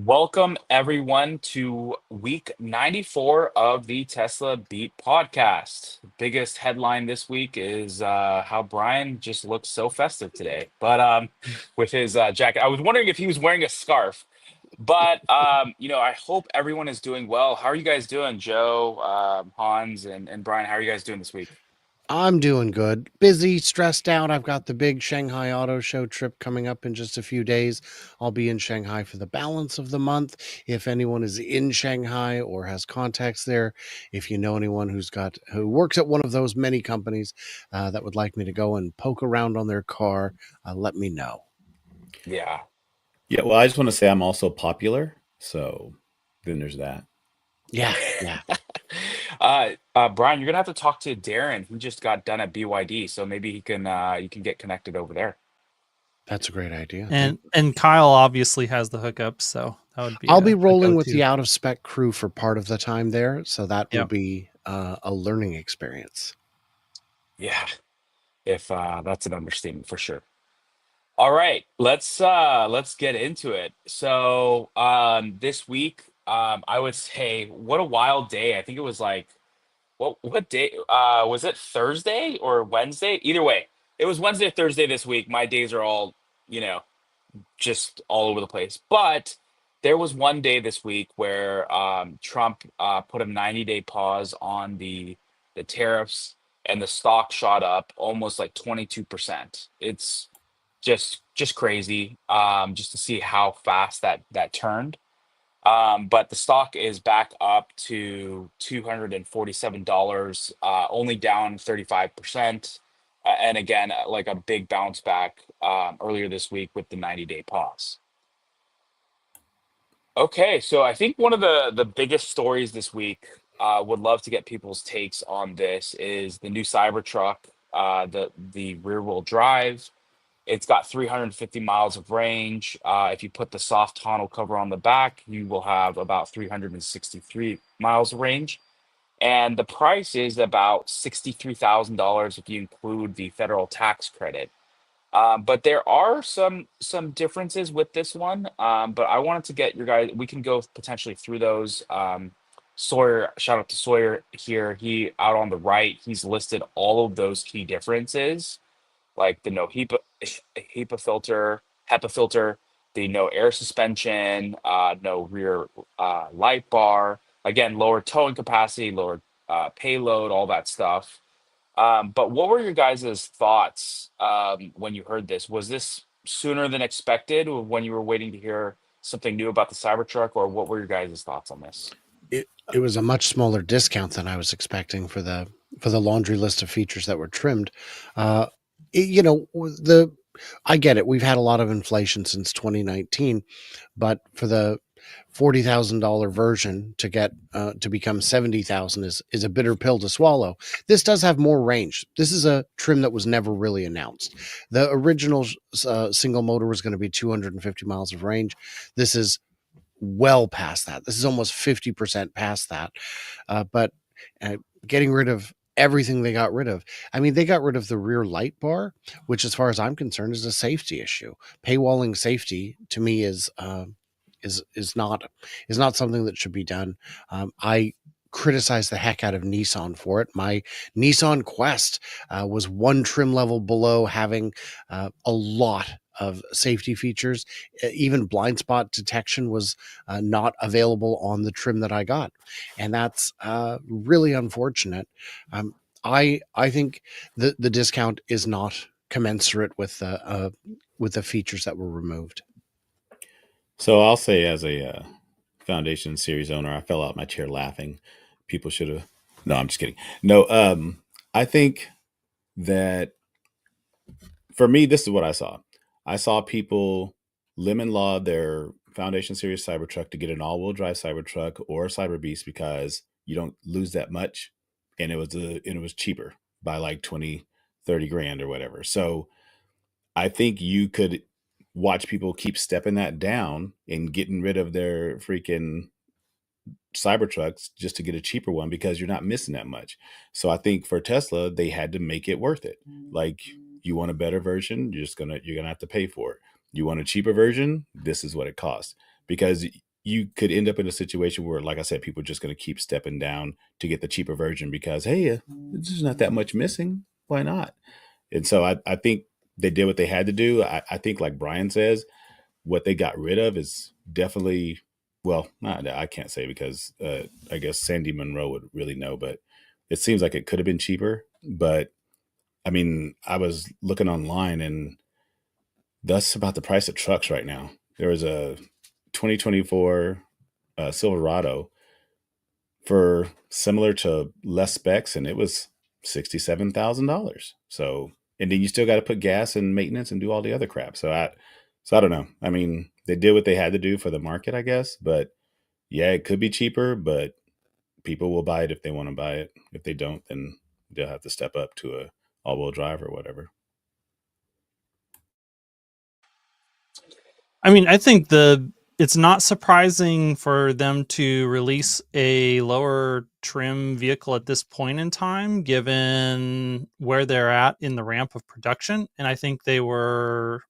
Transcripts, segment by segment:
Welcome everyone to week 94 of the Tesla Beat podcast. Biggest headline this week is how Brian just looks so festive today. But with his jacket, I was wondering if he was wearing a scarf. But I hope everyone is doing well. How are you guys doing, Joe, Hans, and Brian? How are you guys doing this week? I'm doing good. Busy, stressed out. I've got the big Shanghai Auto Show trip coming up in just a few days. I'll be in Shanghai for the balance of the month. If anyone is in Shanghai or has contacts there, if you know anyone who works at one of those many companies that would like me to go and poke around on their car, let me know. Yeah. Yeah, well, I just want to say I'm also popular. So then there's that. Yeah, yeah. Brian, you're gonna have to talk to Darren. He just got done at BYD, so maybe he can you can get connected over there. That's a great idea. And Kyle obviously has the hookup, so that would be I'll be a rolling with go-to. the out of spec crew for part of the time there, so that will Yep. be a learning experience. Yeah, if that's an understatement for sure. All right, let's get into it. This week, I would say what a wild day. I think it was like what day was it, Thursday or Wednesday? Either way, it was Wednesday or Thursday this week. My days are all, you know, just all over the place. But there was one day this week where Trump put a 90-day pause on the tariffs, and the stock shot up almost like 22%. It's just crazy, just to see how fast that turned. But the stock is back up to $247, only down 35%. And again, like a big bounce back earlier this week with the 90-day pause. Okay, so I think one of the biggest stories this week, would love to get people's takes on this, is the new Cybertruck, the rear wheel drive. It's got 350 miles of range. If you put the soft tonneau cover on the back, you will have about 363 miles of range. And the price is about $63,000 if you include the federal tax credit. But there are some differences with this one. But I wanted to get your guys. We can go potentially through those. Sawyer, shout out to Sawyer here. He out on the right. He's listed all of those key differences, like the no HEPA filter, the no air suspension, no rear light bar. Again, lower towing capacity, lower payload, all that stuff. But what were your guys' thoughts when you heard this? Was this sooner than expected when you were waiting to hear something new about the Cybertruck, or what were your guys' thoughts on this? It was a much smaller discount than I was expecting for the laundry list of features that were trimmed. Uh, the I get it. We've had a lot of inflation since 2019, but for the $40,000 version to get to become 70,000 is a bitter pill to swallow. This does have more range. This is a trim that was never really announced. The original single motor was going to be 250 miles of range. This is well past that. This is almost 50% past that. But getting rid of everything they got rid of. I mean, they got rid of the rear light bar, which, as far as I'm concerned, is a safety issue. Paywalling safety to me is not something that should be done. I criticize the heck out of Nissan for it. My Nissan Quest was one trim level below having a lot of safety features. Even blind spot detection was not available on the trim that I got, and that's really unfortunate. I think the discount is not commensurate with the features that were removed. So I'll say, as a Foundation Series owner, I fell out my chair laughing. People should have. No, I'm just kidding. No, I think that for me, this is what I saw. I saw people lemon law their Foundation Series Cybertruck to get an all-wheel drive Cybertruck or a Cyber Beast because you don't lose that much, and it was cheaper by like 20, 30 grand or whatever. So I think you could watch people keep stepping that down and getting rid of their freaking Cybertrucks just to get a cheaper one because you're not missing that much. So I think for Tesla, they had to make it worth it. Like, you want a better version, you're gonna have to pay for it. You want a cheaper version, this is what it costs. Because you could end up in a situation where, like I said, people are just going to keep stepping down to get the cheaper version because, hey, there's not that much missing. Why not? And so I think they did what they had to do. I think, like Brian says, what they got rid of is definitely, well, not, I can't say because I guess Sandy Monroe would really know, but it seems like it could have been cheaper. But I mean, I was looking online and that's about the price of trucks right now. There was a 2024 Silverado for similar to less specs, and it was $67,000. So, and then you still got to put gas and maintenance and do all the other crap. So I don't know. I mean, they did what they had to do for the market, I guess. But yeah, it could be cheaper, but people will buy it if they want to buy it. If they don't, then they'll have to step up to a all-wheel drive or whatever. I mean, I think it's not surprising for them to release a lower trim vehicle at this point in time, given where they're at in the ramp of production. And I think they were,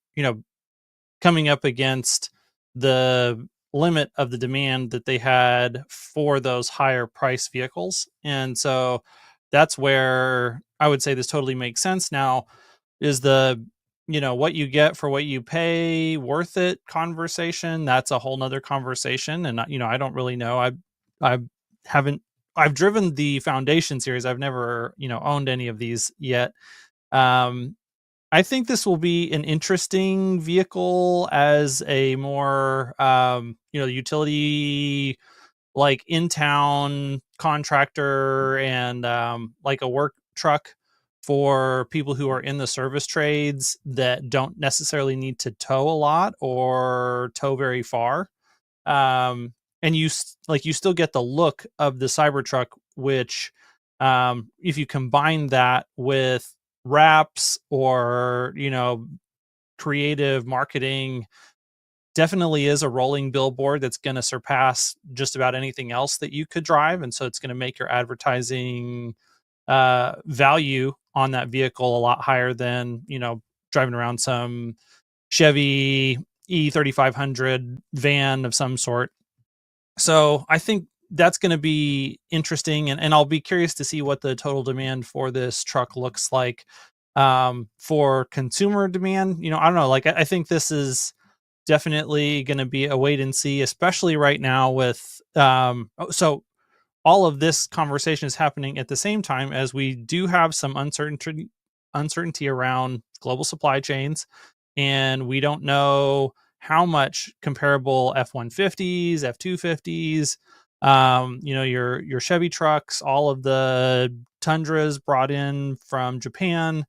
coming up against the limit of the demand that they had for those higher price vehicles. And so that's where I would say this totally makes sense. Now, is the what you get for what you pay worth it conversation? That's a whole nother conversation. And I don't really know. I haven't I've driven the Foundation series. I've never owned any of these yet. I think this will be an interesting vehicle as a more utility, like in town contractor, and like a work truck for people who are in the service trades that don't necessarily need to tow a lot or tow very far. And you still get the look of the Cybertruck, which if you combine that with wraps or creative marketing, definitely is a rolling billboard that's going to surpass just about anything else that you could drive. And so it's going to make your advertising value on that vehicle a lot higher than driving around some Chevy E3500 van of some sort. So I think that's going to be interesting, and I'll be curious to see what the total demand for this truck looks like. For consumer demand, I don't know. Like, I think this is definitely going to be a wait and see, especially right now with so all of this conversation is happening at the same time as we do have some uncertainty around global supply chains, and we don't know how much comparable F-150s, F-250s, your Chevy trucks, all of the Tundras brought in from Japan.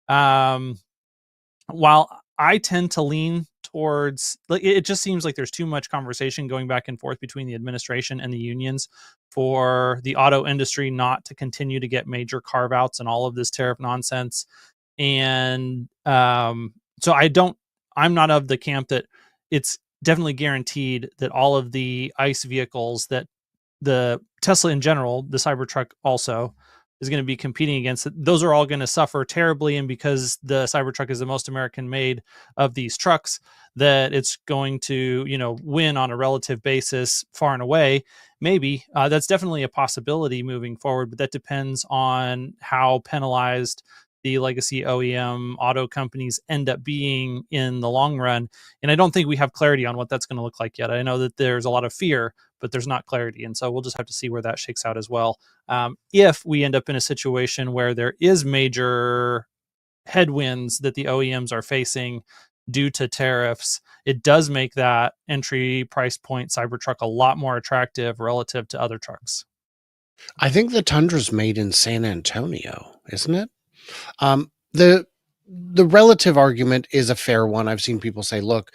While I tend to lean towards, like, it just seems like there's too much conversation going back and forth between the administration and the unions for the auto industry not to continue to get major carve outs and all of this tariff nonsense. And so I'm not of the camp that it's definitely guaranteed that all of the ICE vehicles that the Tesla in general, the Cybertruck also, is going to be competing against, those are all going to suffer terribly. And because the Cybertruck is the most American made of these trucks, that it's going to, win on a relative basis far and away. Maybe that's definitely a possibility moving forward, but that depends on how penalized the legacy OEM auto companies end up being in the long run. And I don't think we have clarity on what that's going to look like yet. I know that there's a lot of fear, but there's not clarity. And so we'll just have to see where that shakes out as well. If we end up in a situation where there is major headwinds that the OEMs are facing due to tariffs, it does make that entry price point Cybertruck a lot more attractive relative to other trucks. I think the Tundra's made in San Antonio, isn't it? The relative argument is a fair one. I've seen people say, look,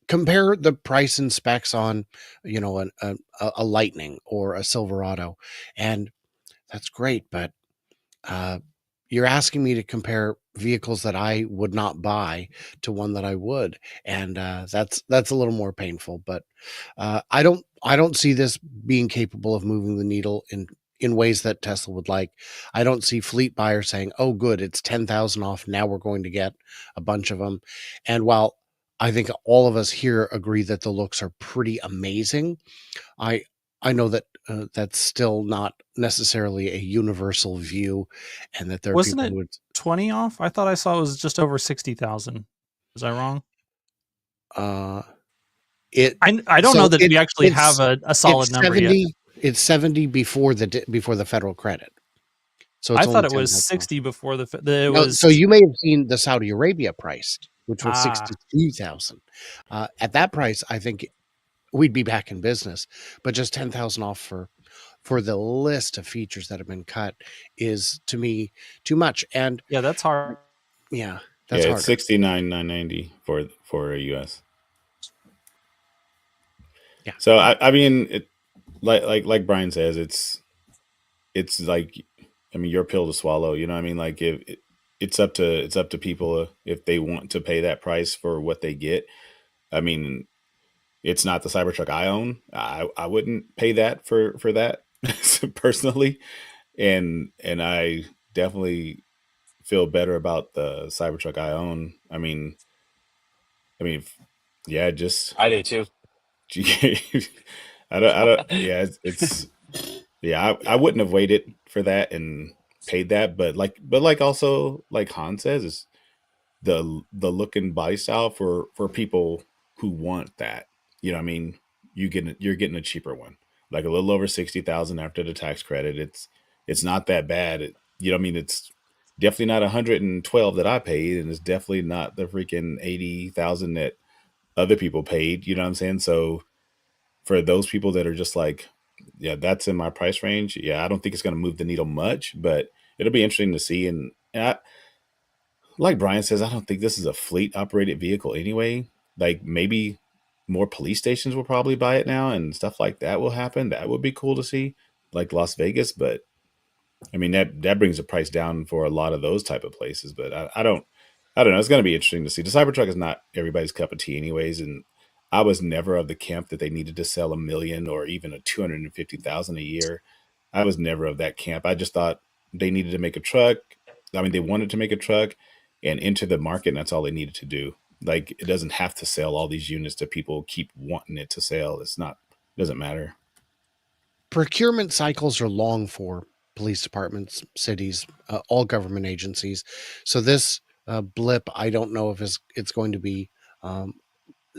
compare the price and specs on, a Lightning or a Silverado, and that's great. But you're asking me to compare vehicles that I would not buy to one that I would, and that's a little more painful. But I don't see this being capable of moving the needle in ways that Tesla would like. I don't see fleet buyers saying, "Oh, good, it's 10,000 off. Now we're going to get a bunch of them." And while I think all of us here agree that the looks are pretty amazing. I know that that's still not necessarily a universal view, and that there are Wasn't people it who would 20 off? I thought I saw it was just over 60,000. Was I wrong? uh it I don't know so that we actually have a solid it's number yet. 70 before the federal credit. So I it's thought only it was 10,000 off. 60 before it No, so was you may have seen the Saudi Arabia price, which was ah 62,000. At that price, I think we'd be back in business. But just 10,000 off for the list of features that have been cut is, to me, too much. And yeah, that's hard. yeah, Yeah, that's it's harder. 69,990 for a US. Yeah. So I mean, like Brian says, it's like, I mean, your pill to swallow. You know what I mean? Like, if it's up to people if they want to pay that price for what they get. I mean, it's not the Cybertruck I own. I wouldn't pay that for that personally, and I definitely feel better about the Cybertruck I own. I mean, yeah, just I do too. I don't, yeah, it's yeah, I wouldn't have waited for that and paid that, but like also like Han says, is the look and body style for people who want that. You know what I mean? You're getting a cheaper one. Like a little over 60,000 after the tax credit. It's not that bad. You know what I mean? It's definitely not 112 that I paid, and it's definitely not the freaking 80,000 that other people paid. You know what I'm saying? So for those people that are just like, yeah, that's in my price range. Yeah, I don't think it's going to move the needle much, but it'll be interesting to see. And like Brian says, I don't think this is a fleet operated vehicle anyway. Like maybe more police stations will probably buy it now and stuff like that will happen. That would be cool to see, like Las Vegas. But I mean that brings the price down for a lot of those type of places. But I don't know. It's going to be interesting to see. The Cybertruck is not everybody's cup of tea, anyways. And I was never of the camp that they needed to sell 1 million or even a 250,000 a year. I was never of that camp. I just thought they needed to make a truck. I mean, they wanted to make a truck and enter the market, and that's all they needed to do. Like, it doesn't have to sell all these units that people keep wanting it to sell. It's not. It doesn't matter. Procurement cycles are long for police departments, cities, all government agencies. So this blip, I don't know if it's going to be um,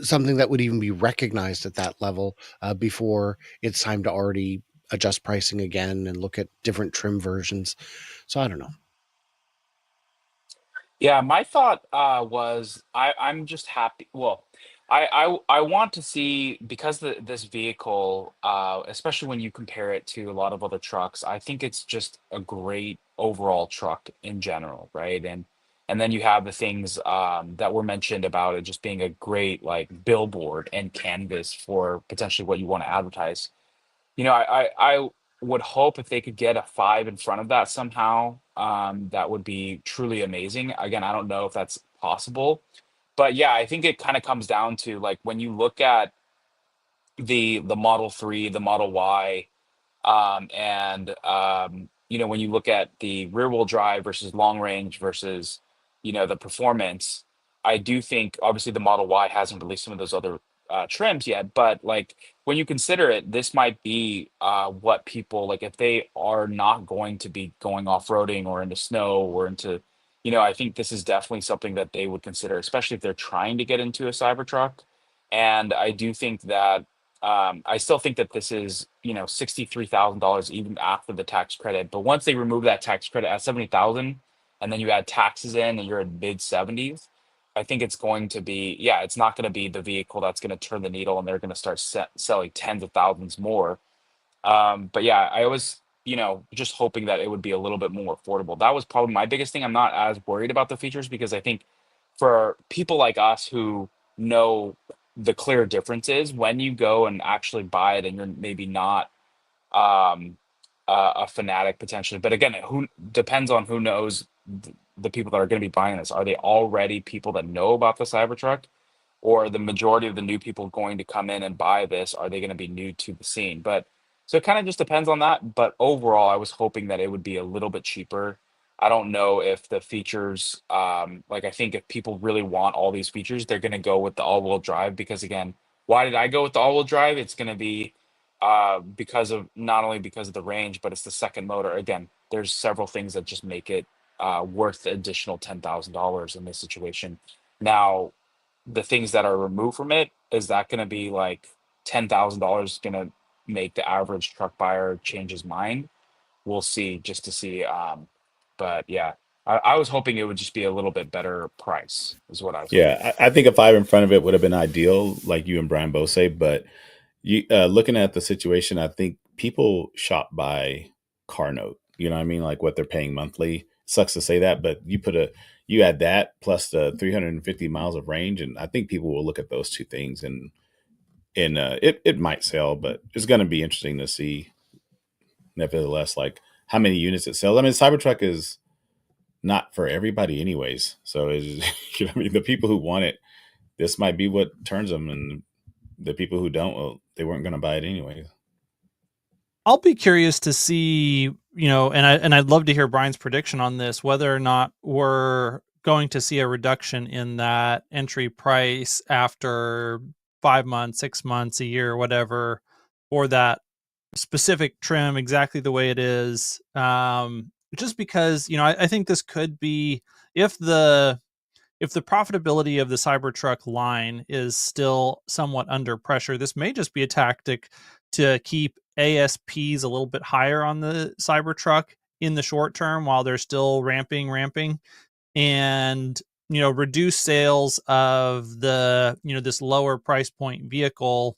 something that would even be recognized at that level before it's time to already adjust pricing again and look at different trim versions. So I don't know. Yeah, my thought was I'm just happy. Well, I want to see because this vehicle, especially when you compare it to a lot of other trucks, I think it's just a great overall truck in general, right? And then you have the things that were mentioned about it just being a great like billboard and canvas for potentially what you want to advertise. I would hope if they could get a 5 in front of that somehow, that would be truly amazing. Again, I don't know if that's possible, but yeah, I think it kind of comes down to like when you look at the Model 3, the Model Y, and when you look at the rear wheel drive versus long range versus the performance, I do think obviously the Model Y hasn't released some of those other trims yet, but like when you consider it, this might be what people like if they are not going to be going off roading or into snow or into, I think this is definitely something that they would consider, especially if they're trying to get into a Cybertruck. And I do think that I still think that this is, $63,000 even after the tax credit. But once they remove that tax credit at 70,000, and then you add taxes in, and you're in mid 70s, I think it's going to be, yeah, it's not going to be the vehicle that's going to turn the needle, and they're going to start selling tens of thousands more. But yeah, I was, just hoping that it would be a little bit more affordable. That was probably my biggest thing. I'm not as worried about the features because I think for people like us who know the clear differences when you go and actually buy it and you're maybe not um a fanatic potentially, but again, who depends on who knows the people that are going to be buying this. Are they already people that know about the Cybertruck, or the majority of the new people going to come in and buy this, are they going to be new to the scene? But so it kind of just depends on that. But overall, I was hoping that it would be a little bit cheaper. I don't know if the features, like I think if people really want all these features, they're going to go with the all-wheel drive because again, why did I go with the all-wheel drive? It's going to be because of not only because of the range, but it's the second motor. Again, there's several things that just make it worth the additional $10,000 in this situation. Now, the things that are removed from it, is that going to be like $10,000 going to make the average truck buyer change his mind? We'll see, just to see. But yeah, I was hoping it would just be a little bit better price, is what I was hoping. Yeah, I think a 5 in front of it would have been ideal, like you and Brian both say. But you looking at the situation, I think people shop by car note. You know what I mean? Like what they're paying monthly. Sucks to say that, but you add that plus the 350 miles of range, and I think people will look at those two things, and it might sell, but it's going to be interesting to see, nevertheless, like how many units it sells. I mean, Cybertruck is not for everybody, anyways. So it's, you know what I mean, the people who want it, this might be what turns them, and the people who don't, well, they weren't going to buy it anyway. I'll be curious to see, and I'd love to hear Brian's prediction on this, whether or not we're going to see a reduction in that entry price after 5 months, 6 months, a year, whatever, for that specific trim exactly the way it is. Just because, I think this could be, if the profitability of the Cybertruck line is still somewhat under pressure, this may just be a tactic to keep ASPs a little bit higher on the Cybertruck in the short term while they're still ramping, and reduce sales of the this lower price point vehicle,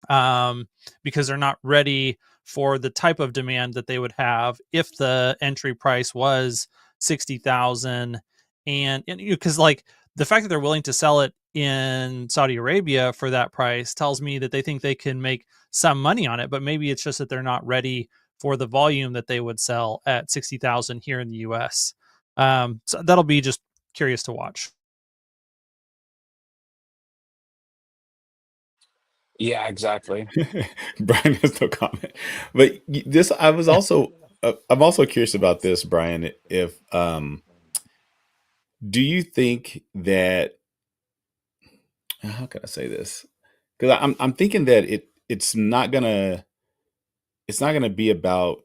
because they're not ready for the type of demand that they would have if the entry price was 60,000. And because like the fact that they're willing to sell it in Saudi Arabia for that price tells me that they think they can make some money on it, but maybe it's just that they're not ready for the volume that they would sell at 60,000 here in the US. So that'll be just curious to watch. Yeah, exactly. Brian has no comment, but this I'm also curious about this, Brian. If do you think that, how can I say this? Because I'm thinking that it's not gonna be about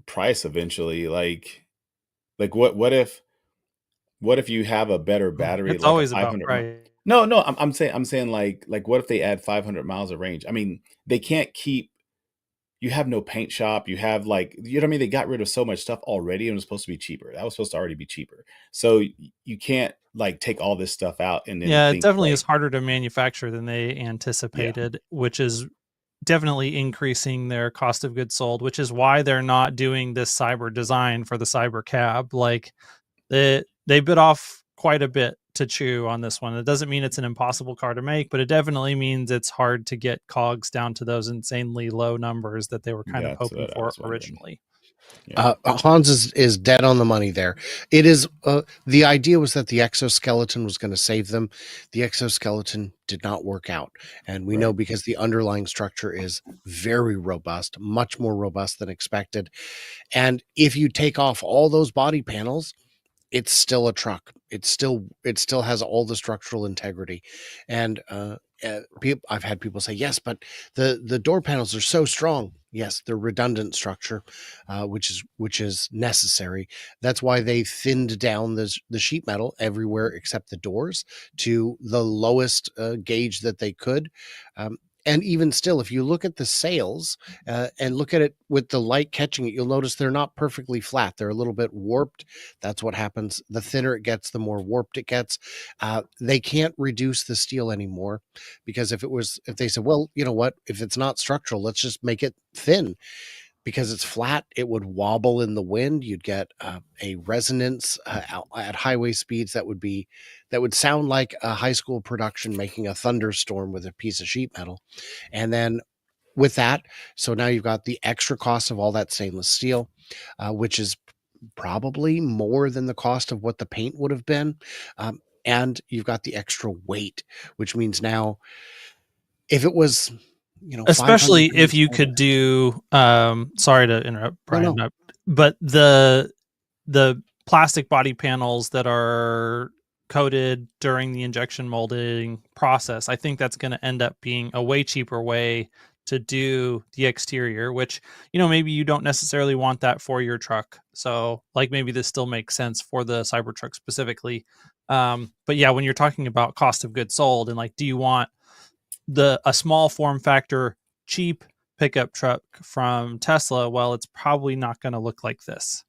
price eventually. Like what if you have a better battery, It's like a always about 500 price. No, I'm saying like what if they add 500 miles of range? I mean, they can't keep, you have no paint shop, you have, like, you know what I mean? They got rid of so much stuff already, and it was supposed to be cheaper. That was supposed to already be cheaper. So you can't like take all this stuff out and then Yeah, it think definitely is like, harder to manufacture than they yeah, anticipated, which is definitely increasing their cost of goods sold, which is why they're not doing this cyber design for the cyber cab. Like they bit off quite a bit to chew on this one. It doesn't mean it's an impossible car to make, but it definitely means it's hard to get cogs down to those insanely low numbers that they were kind of that's hoping what I for was wondering. originally. Yeah. Hans is dead on the money there. It is the idea was that the exoskeleton was going to save them. The exoskeleton did not work out, and we know Right. because the underlying structure is very robust, much more robust than expected. And if you take off all those body panels, it's still a truck. It still has all the structural integrity, and I've had people say yes, but the door panels are so strong. Yes, they're redundant structure, which is necessary. That's why they thinned down the sheet metal everywhere except the doors to the lowest gauge that they could. And even still, if you look at the sails and look at it with the light catching it, you'll notice they're not perfectly flat. They're a little bit warped. That's what happens. The thinner it gets, the more warped it gets. They can't reduce the steel anymore because if they said, well, you know what, if it's not structural, let's just make it thin. Because it's flat, it would wobble in the wind. You'd get a resonance at highway speeds that would sound like a high school production making a thunderstorm with a piece of sheet metal. And then with that, so now you've got the extra cost of all that stainless steel, which is probably more than the cost of what the paint would have been. And you've got the extra weight, which means now if it was, 500 Especially if pounds you lighter. could do sorry to interrupt, No, Brian, no. but the plastic body panels that are coated during the injection molding process. I think that's going to end up being a way cheaper way to do the exterior, which, maybe you don't necessarily want that for your truck. So like maybe this still makes sense for the Cybertruck specifically. But yeah, when you're talking about cost of goods sold and like, do you want a small form factor, cheap pickup truck from Tesla? Well, it's probably not going to look like this.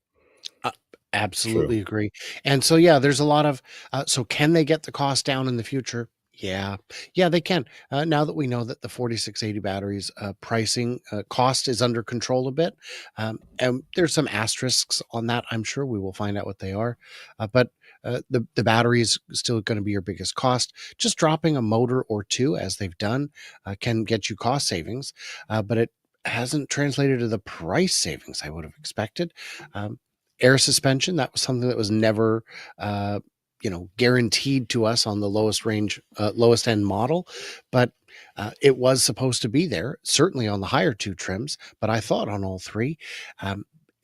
True. Absolutely agree. And so, yeah, there's a lot of, so can they get the cost down in the future? Yeah. Yeah, they can. Now that we know that the 4680 batteries pricing cost is under control a bit. And there's some asterisks on that. I'm sure we will find out what they are. But the battery is still going to be your biggest cost. Just dropping a motor or two, as they've done, can get you cost savings. But it hasn't translated to the price savings I would have expected. Air suspension, that was something that was never guaranteed to us on the lowest end model, but it was supposed to be there, certainly on the higher two trims, but I thought on all three.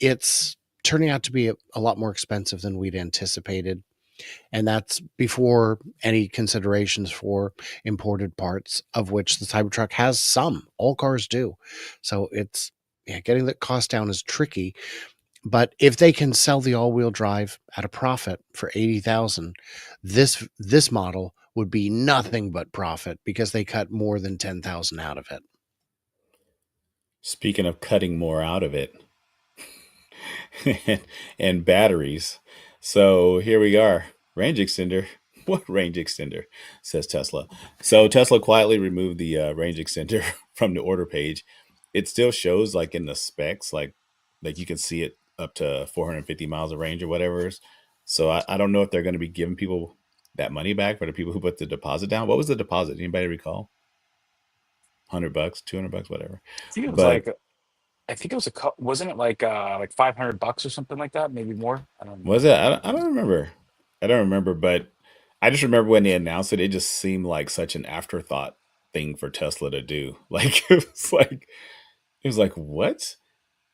It's turning out to be a lot more expensive than we'd anticipated, and that's before any considerations for imported parts, of which the Cybertruck has some. All cars do. So it's, yeah, getting that cost down is tricky. But if they can sell the all-wheel drive at a profit for 80,000, this model would be nothing but profit because they cut more than 10,000 out of it. Speaking of cutting more out of it, and batteries. So here we are. Range extender. What range extender? Says Tesla. So Tesla quietly removed the range extender from the order page. It still shows like in the specs, like you can see it up to 450 miles of range or whatever. So I don't know if they're going to be giving people that money back for the people who put the deposit down. What was the deposit? Anybody recall? $100, $200, whatever. I think it was But like I think it was wasn't it like $500 or something like that, maybe more. I don't was know. it? I don't remember. I don't remember, but I just remember when they announced it, it just seemed like such an afterthought thing for Tesla to do. Like what?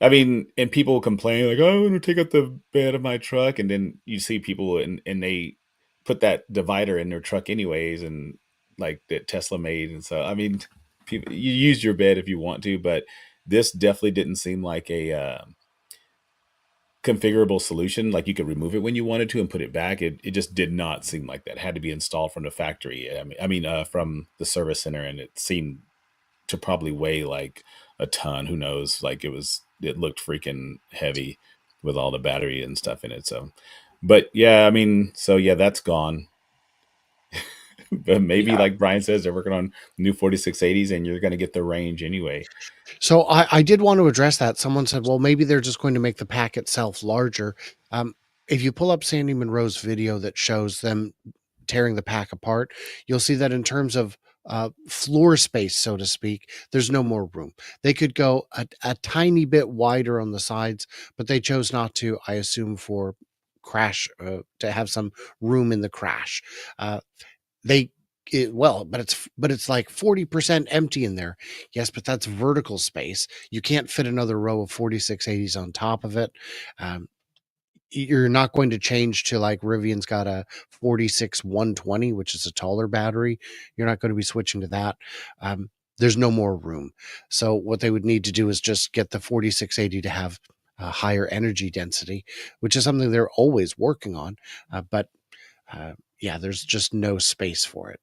I mean, and people complain like, "Oh, I want to take out the bed of my truck," and then you see people and they put that divider in their truck anyways, and like that Tesla made, and so I mean, people, you use your bed if you want to, but this definitely didn't seem like a configurable solution. Like you could remove it when you wanted to and put it back. It just did not seem like that. It had to be installed from the factory. I mean, from the service center, and it seemed to probably weigh like a ton. Who knows? Like it looked freaking heavy with all the battery and stuff in it. So, but yeah, I mean, so yeah, that's gone. But maybe Yeah. like Brian says, they're working on new 4680s, and you're going to get the range anyway. So I did want to address that. Someone said, well, maybe they're just going to make the pack itself larger. If you pull up Sandy Monroe's video that shows them tearing the pack apart, you'll see that in terms of floor space, so to speak, there's no more room. They could go a tiny bit wider on the sides, but they chose not to, I assume, for crash, to have some room in the crash. They but it's like 40% empty in there. Yes, but that's vertical space. You can't fit another row of 4680s on top of it. Um, you're not going to change to like Rivian's got a 46 120, which is a taller battery. You're not going to be switching to that. There's no more room. So what they would need to do is just get the 4680 to have a higher energy density, which is something they're always working on. But yeah, there's just no space for it.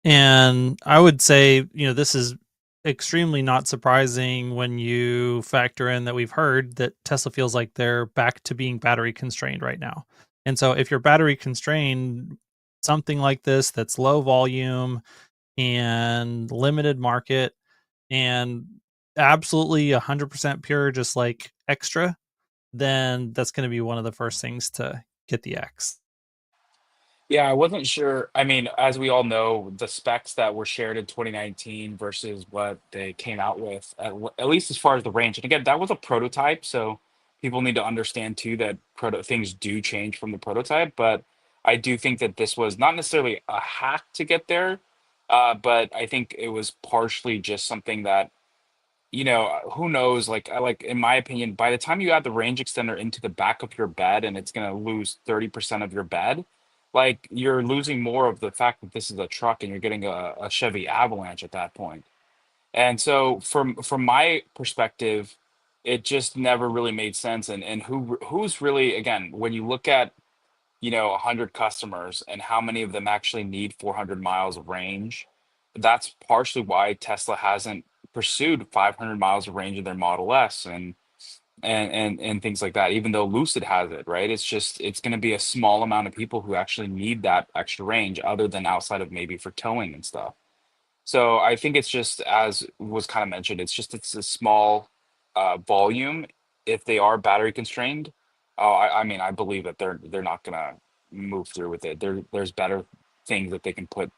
And I would say, this is extremely not surprising when you factor in that we've heard that Tesla feels like they're back to being battery constrained right now. And so if you're battery constrained, something like this that's low volume and limited market and absolutely 100% pure, just like extra, then that's going to be one of the first things to get the X. Yeah, I wasn't sure. I mean, as we all know, the specs that were shared in 2019 versus what they came out with, at least as far as the range. And again, that was a prototype, so people need to understand too that things do change from the prototype. But I do think that this was not necessarily a hack to get there, but I think it was partially just something that who knows? Like, in my opinion, by the time you add the range extender into the back of your bed, and it's going to lose 30% of your bed, like you're losing more of the fact that this is a truck, and you're getting a Chevy Avalanche at that point. And so, from my perspective, it just never really made sense. And who's really, again, when you look at 100 customers and how many of them actually need 400 miles of range, that's partially why Tesla hasn't pursued 500 miles of range in their Model S and things like that, even though Lucid has it, right? It's going to be a small amount of people who actually need that extra range, other than outside of maybe for towing and stuff. So I think it's just, as was kind of mentioned, it's a small volume. If they are battery constrained, I mean, I believe that they're not gonna move through with it. There's better things that they can put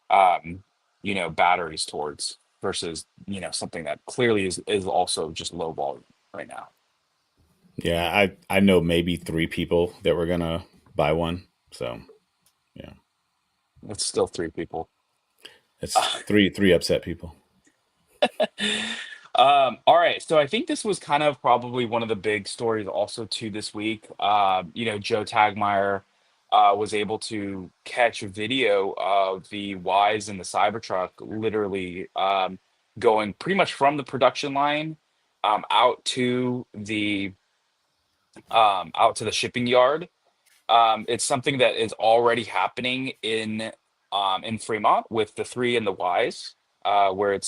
batteries towards, versus something that clearly is also just low volume right now. Yeah, I know maybe 3 people that were gonna buy one. So yeah, It's still three people. it's three upset people. All right, so I think this was kind of probably one of the big stories also too this week. Joe Tagmeyer was able to catch a video of the Wise and the Cybertruck literally going pretty much from the production line out to the shipping yard. It's something that is already happening in Fremont with the three and the Ys, where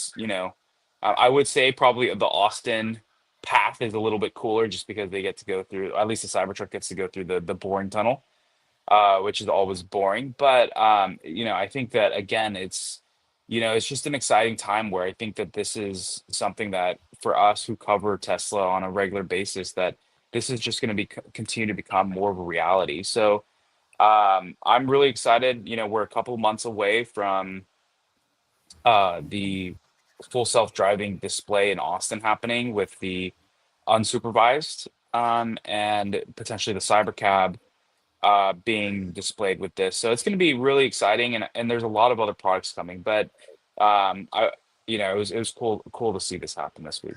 I would say probably the Austin path is a little bit cooler, just because they get to go through, at least the Cybertruck gets to go through the boring tunnel, which is always boring. But I think that, again, it's just an exciting time, where I think that this is something that, for us who cover Tesla on a regular basis, that this is just going to be continue to become more of a reality. So I'm really excited. We're a couple months away from the full self-driving display in Austin happening, with the unsupervised, and potentially the cybercab being displayed with this. So it's going to be really exciting, and there's a lot of other products coming. But it was cool to see this happen this week.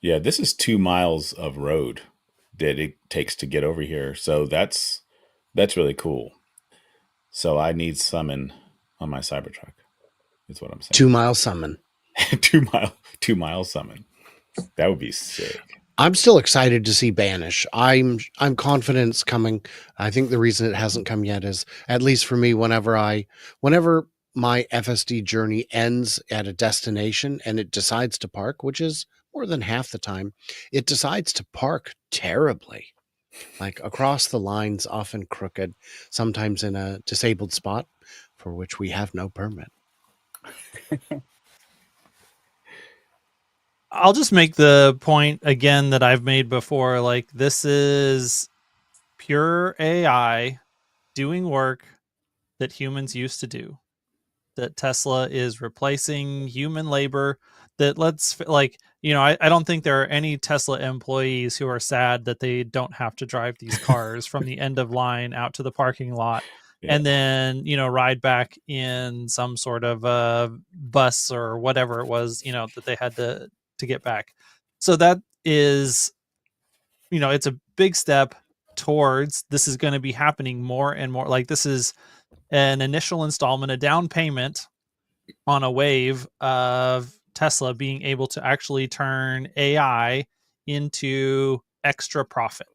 Yeah, this is 2 miles of road that it takes to get over here. So that's really cool. So I need summon on my Cybertruck. Is what I'm saying. 2 mile summon. 2 mile summon. That would be sick. I'm still excited to see Banish. I'm confident it's coming. I think the reason it hasn't come yet is, at least for me, whenever my FSD journey ends at a destination and it decides to park, which is more than half the time, it decides to park terribly. Like across the lines, often crooked, sometimes in a disabled spot for which we have no permit. I'll just make the point again that I've made before. Like, this is pure AI doing work that humans used to do. That Tesla is replacing human labor. That I don't think there are any Tesla employees who are sad that they don't have to drive these cars from the end of line out to the parking lot, Yeah. and then ride back in some sort of bus or whatever it was that they had to get back. So that is, it's a big step towards, this is going to be happening more and more. Like, this is an initial installment, a down payment on a wave of Tesla being able to actually turn AI into extra profit.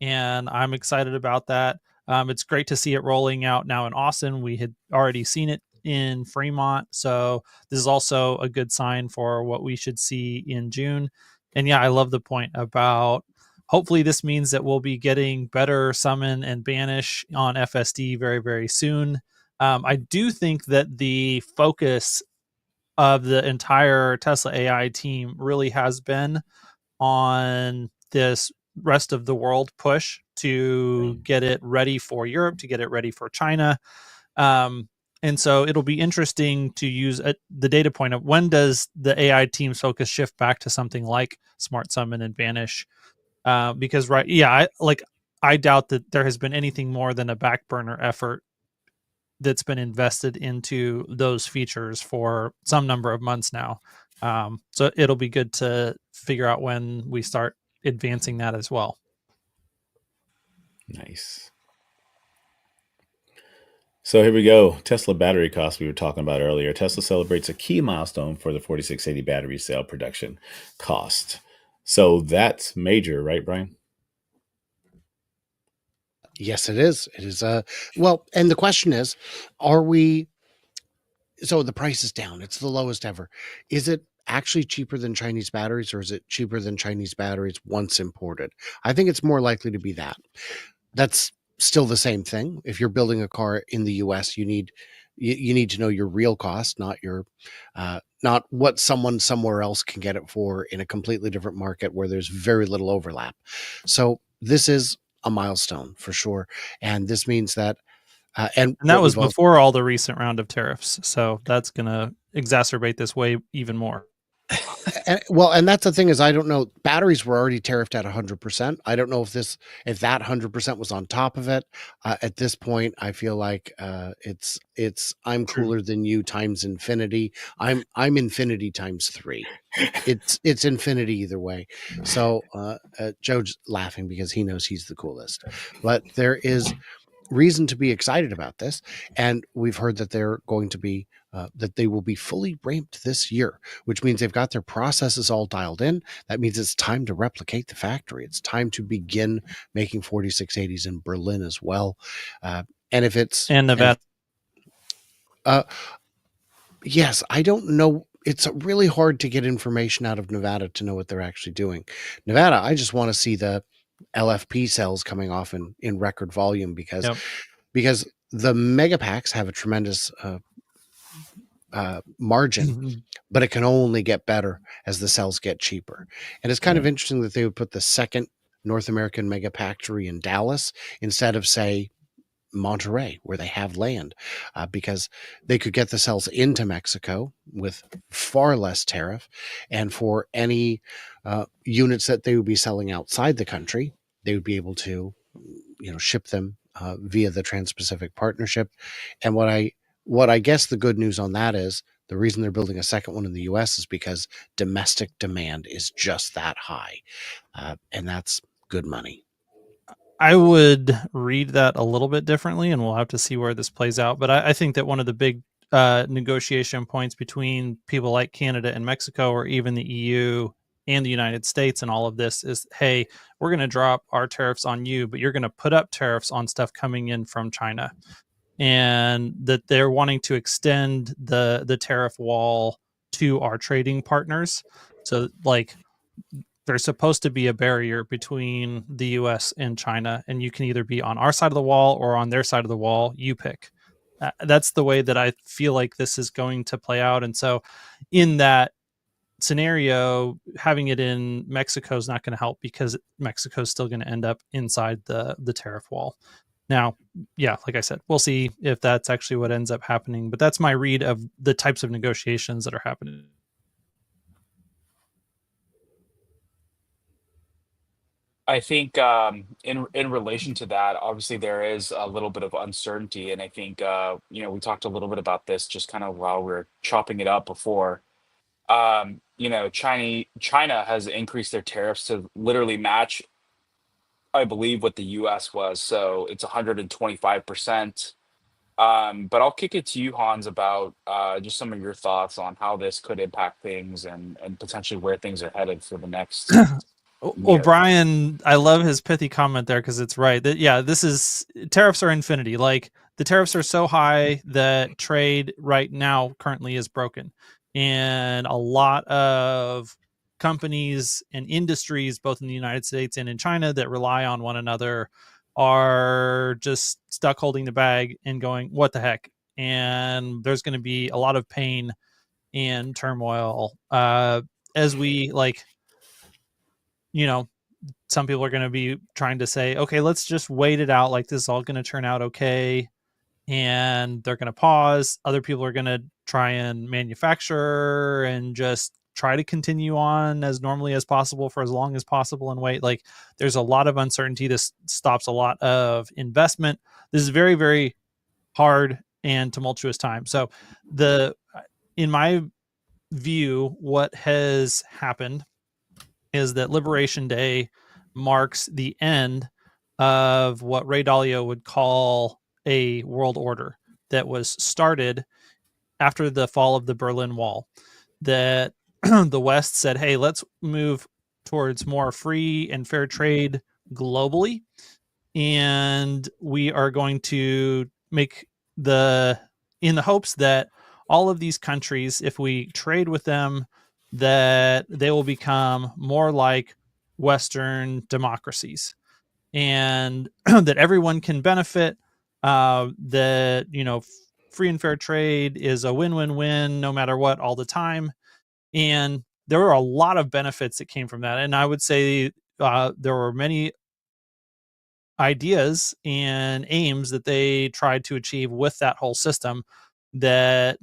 And I'm excited about that. It's great to see it rolling out now in Austin. We had already seen it in Fremont. So this is also a good sign for what we should see in June. And yeah, I love the point about, hopefully this means that we'll be getting better summon and banish on FSD very, very soon. I do think that the focus of the entire Tesla AI team really has been on this rest of the world push to get it ready for Europe, to get it ready for China. And so it'll be interesting to use the data point of, when does the AI team's focus shift back to something like Smart Summon and Banish? Because I doubt that there has been anything more than a back burner effort that's been invested into those features for some number of months now. So it'll be good to figure out when we start advancing that as well. Nice. So here we go. Tesla battery costs we were talking about earlier. Tesla celebrates a key milestone for the 4680 battery cell production cost. So that's major, right, Brian? Yes, it is. It is. Well, and the question is, are we? So the price is down. It's the lowest ever. Is it actually cheaper than Chinese batteries, or is it cheaper than Chinese batteries once imported? I think it's more likely to be that. That's still the same thing. If you're building a car in the US, you need to know your real cost, not your not what someone somewhere else can get it for in a completely different market where there's very little overlap. So this is a milestone for sure, and this means that and And that what was we've also before all the recent round of tariffs. So that's going to exacerbate this way even more. and that's the thing is I don't know. Batteries were already tariffed at 100%. I don't know if that 100% was on top of it. At this point, I feel like it's I'm True. cooler than you times infinity. I'm infinity times 3. It's infinity either way. So Joe's laughing because he knows he's the coolest, but there is reason to be excited about this, and we've heard that they're going to be that they will be fully ramped this year, which means they've got their processes all dialed in. That means it's time to replicate the factory. It's time to begin making 4680s in Berlin as well. And if it's And Nevada. Yes, I don't know. It's really hard to get information out of Nevada to know what they're actually doing. Nevada, I just want to see the LFP cells coming off in record volume because Yep. the mega packs have a tremendous margin, but it can only get better as the cells get cheaper. And it's kind of interesting that they would put the second North American mega factory in Dallas instead of, say, Monterey, where they have land, because they could get the cells into Mexico with far less tariff. And for any units that they would be selling outside the country, they would be able to, ship them via the Trans-Pacific Partnership. And what I guess the good news on that is the reason they're building a second one in the US is because domestic demand is just that high. And that's good money. I would read that a little bit differently, and we'll have to see where this plays out. But I think that one of the big negotiation points between people like Canada and Mexico, or even the EU and the United States, and all of this is, hey, we're going to drop our tariffs on you, but you're going to put up tariffs on stuff coming in from China, and that they're wanting to extend the tariff wall to our trading partners. So, like, there's supposed to be a barrier between the US and China, and you can either be on our side of the wall or on their side of the wall. You pick. That's the way that I feel like this is going to play out. And so, in that scenario, having it in Mexico is not going to help because Mexico is still going to end up inside the tariff wall. Now, yeah, like I said, we'll see if that's actually what ends up happening. But that's my read of the types of negotiations that are happening. I think in relation to that, obviously there is a little bit of uncertainty, and I think we talked a little bit about this just kind of while we are chopping it up before. China has increased their tariffs to literally match, I believe, what the U.S. was, so it's 125%. But I'll kick it to you, Hans, about just some of your thoughts on how this could impact things and potentially where things are headed for the next Well, year. Brian, I love his pithy comment there because it's right. That, yeah, this is tariffs are infinity. Like, the tariffs are so high that trade right now currently is broken, and a lot of companies and industries, both in the United States and in China, that rely on one another, are just stuck holding the bag and going, "What the heck?" And there's going to be a lot of pain and turmoil as we some people are going to be trying to say, okay, let's just wait it out. Like, this is all going to turn out okay. And they're going to pause. Other people are going to try and manufacture and just try to continue on as normally as possible for as long as possible and wait. Like, there's a lot of uncertainty. This stops a lot of investment. This is very, very hard and tumultuous time. So in my view, what has happened is that Liberation Day marks the end of what Ray Dalio would call a world order that was started after the fall of the Berlin Wall. That the West said, hey, let's move towards more free and fair trade globally. And we are going to make in the hopes that all of these countries, if we trade with them, that they will become more like Western democracies, and that everyone can benefit. That free and fair trade is a win-win-win, no matter what, all the time. And there were a lot of benefits that came from that. And I would say there were many ideas and aims that they tried to achieve with that whole system that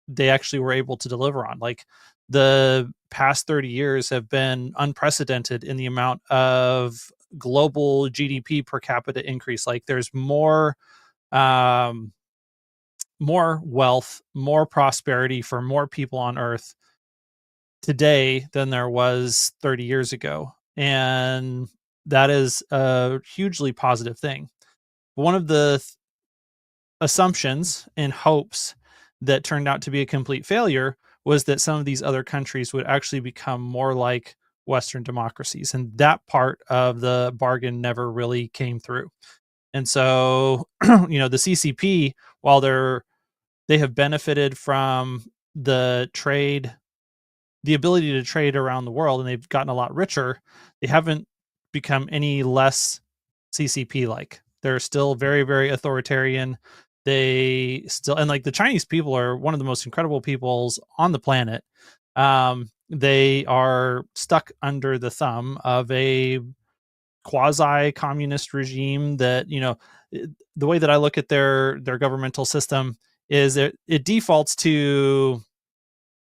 they actually were able to deliver on. Like, the past 30 years have been unprecedented in the amount of global GDP per capita increase. Like, there's more wealth, more prosperity for more people on Earth today than there was 30 years ago. And that is a hugely positive thing. One of the assumptions and hopes that turned out to be a complete failure was that some of these other countries would actually become more like Western democracies. And that part of the bargain never really came through. And so, the CCP, while they have benefited from the ability to trade around the world, and they've gotten a lot richer, they haven't become any less CCP like. They're still very, very authoritarian. They still, and like, the Chinese people are one of the most incredible peoples on the planet. They are stuck under the thumb of a quasi-communist regime that, the way that I look at their governmental system is that it defaults to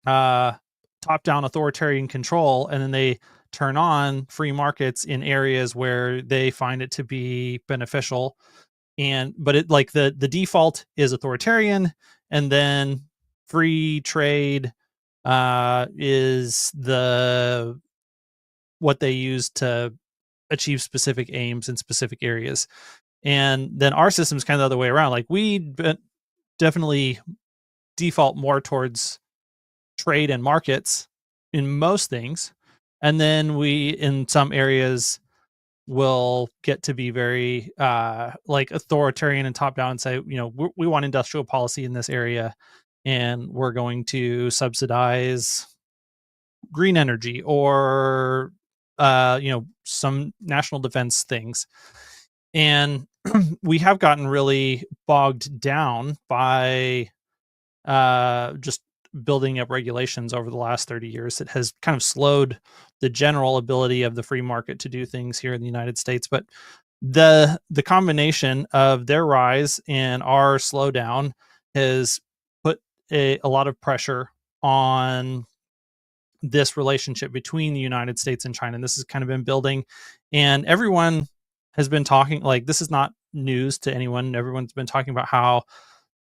top-down authoritarian control, and then they turn on free markets in areas where they find it to be beneficial. But it, like, the default is authoritarian, and then free trade is what they use to achieve specific aims in specific areas. And then our system is kind of the other way around. Like, we definitely default more towards trade and markets in most things, and then we, in some areas, will get to be very like authoritarian and top down and say, we want industrial policy in this area, and we're going to subsidize green energy or some national defense things. And we have gotten really bogged down by just building up regulations over the last 30 years that has kind of slowed the general ability of the free market to do things here in the United States. But the combination of their rise and our slowdown has put a lot of pressure on this relationship between the United States and China. And this has kind of been building, and everyone has been talking, like, this is not news to anyone. Everyone's been talking about how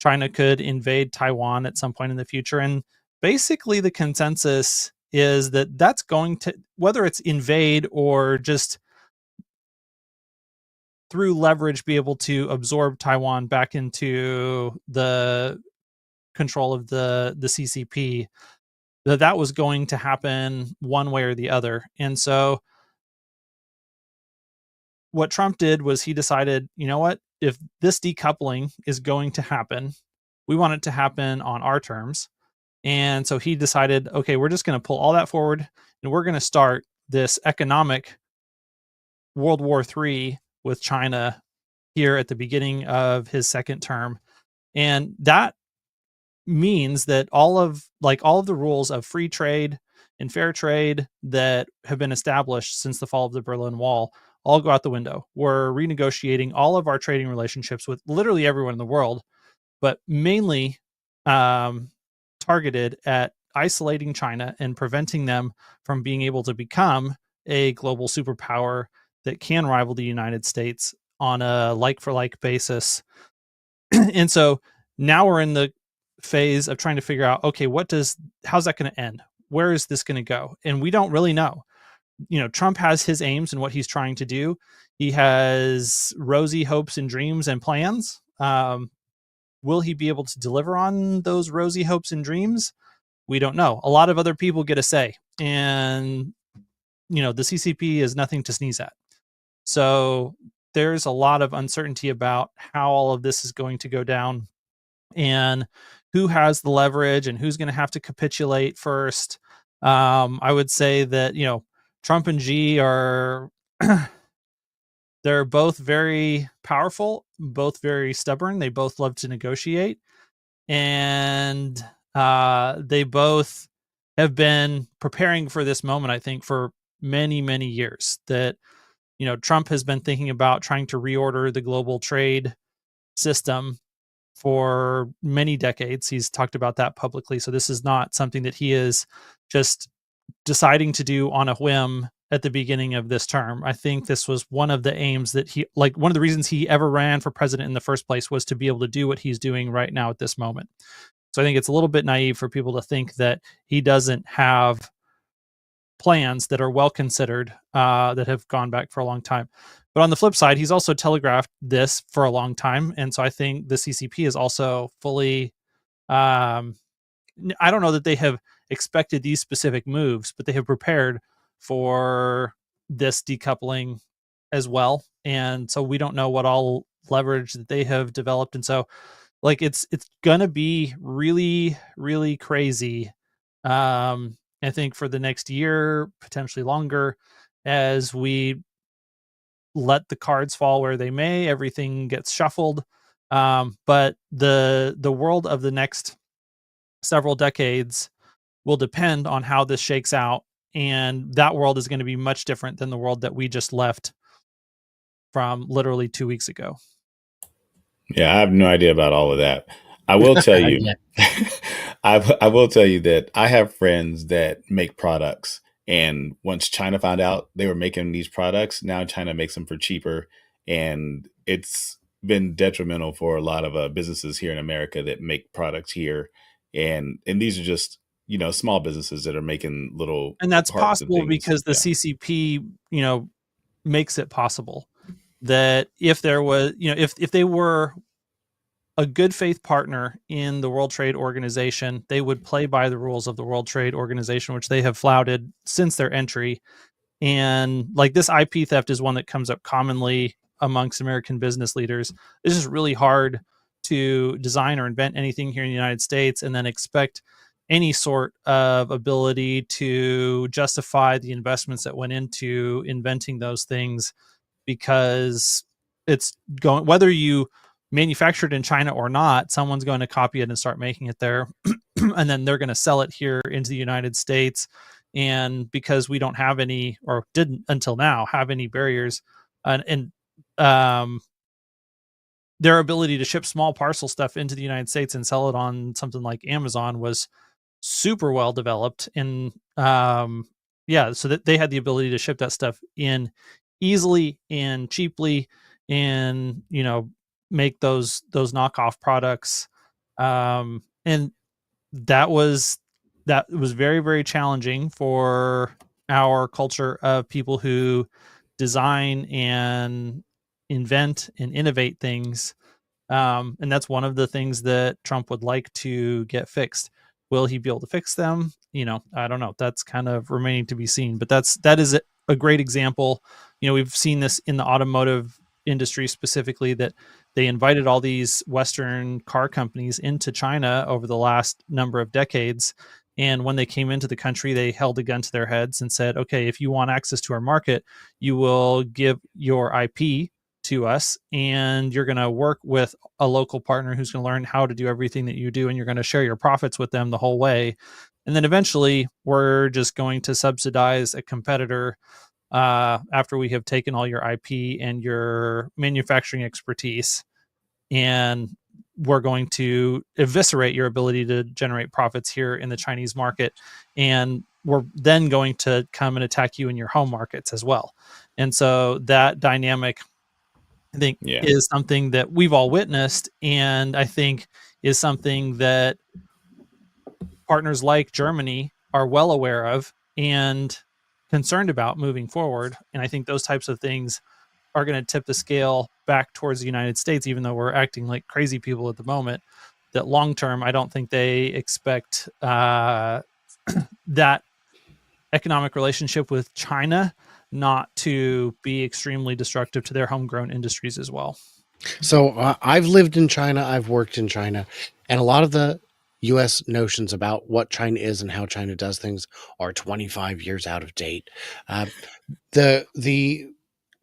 China could invade Taiwan at some point in the future. And basically the consensus is that that's going to, whether it's invade or just through leverage, be able to absorb Taiwan back into the control of the CCP, that was going to happen one way or the other. And so what Trump did was he decided, what, if this decoupling is going to happen, we want it to happen on our terms. And so he decided, okay, we're just going to pull all that forward, and we're going to start this economic World War III with China here at the beginning of his second term. And that means that all of the rules of free trade and fair trade that have been established since the fall of the Berlin Wall all go out the window. We're renegotiating all of our trading relationships with literally everyone in the world, but mainly targeted at isolating China and preventing them from being able to become a global superpower that can rival the United States on a like-for-like basis. And so now we're in the phase of trying to figure out, okay, how's that going to end? Where is this going to go? And we don't really know. Trump has his aims and what he's trying to do. He has rosy hopes and dreams and plans. Will he be able to deliver on those rosy hopes and dreams? We don't know. A lot of other people get a say, and the CCP is nothing to sneeze at. So there's a lot of uncertainty about how all of this is going to go down, and who has the leverage and who's going to have to capitulate first. I would say that Trump and Xi are they're both very powerful, both very stubborn. They both love to negotiate, and they both have been preparing for this moment, I think, for many, many years. That Trump has been thinking about trying to reorder the global trade system for many decades. He's talked about that publicly. So this is not something that he is just deciding to do on a whim at the beginning of this term. I think this was one of the aims that one of the reasons he ever ran for president in the first place was to be able to do what he's doing right now at this moment. So I think it's a little bit naive for people to think that he doesn't have plans that are well considered, that have gone back for a long time. But on the flip side, he's also telegraphed this for a long time. And so I think the CCP is also fully, I don't know that they have expected these specific moves, but they have prepared for this decoupling as well. And so we don't know what all leverage that they have developed. And so it's going to be really, really crazy. I think for the next year, potentially longer, as we let the cards fall where they may, everything gets shuffled. But the world of the next several decades will depend on how this shakes out. And that world is going to be much different than the world that we just left from literally 2 weeks ago. Yeah, I have no idea about all of that. I will tell you, I will tell you that I have friends that make products. And once China found out they were making these products, now China makes them for cheaper. And it's been detrimental for a lot of businesses here in America that make products here. And these are just, small businesses that are making little And that's parts and possible things. because the CCP, makes it possible that if there was, if they were a good faith partner in the World Trade Organization, they would play by the rules of the World Trade Organization, which they have flouted since their entry. And this IP theft is one that comes up commonly amongst American business leaders. It's just really hard to design or invent anything here in the United States and then expect any sort of ability to justify the investments that went into inventing those things, because it's going, whether you manufactured in China or not, someone's going to copy it and start making it there. And then they're going to sell it here into the United States. And because we don't have any, or didn't until now have any barriers, and their ability to ship small parcel stuff into the United States and sell it on something like Amazon was super well developed. And so that they had the ability to ship that stuff in easily and cheaply, and make those knockoff products. And that was very, very challenging for our culture of people who design and invent and innovate things. And that's one of the things that Trump would like to get fixed. Will he be able to fix them? I don't know. That's kind of remaining to be seen. But that is a great example. We've seen this in the automotive industry specifically, that they invited all these Western car companies into China over the last number of decades. And when they came into the country, they held a gun to their heads and said, okay, if you want access to our market, you will give your IP to us, and you're going to work with a local partner who's going to learn how to do everything that you do, and you're going to share your profits with them the whole way. And then eventually we're just going to subsidize a competitor after we have taken all your IP and your manufacturing expertise, and we're going to eviscerate your ability to generate profits here in the Chinese market. And we're then going to come and attack you in your home markets as well. And so that dynamic, I think, is something that we've all witnessed. And I think is something that partners like Germany are well aware of and concerned about moving forward. And I think those types of things are going to tip the scale back towards the United States, even though we're acting like crazy people at the moment. That long term, I don't think they expect that economic relationship with China not to be extremely destructive to their homegrown industries as well. So I've lived in China, I've worked in China, and a lot of the US notions about what China is and how China does things are 25 years out of date. Uh, the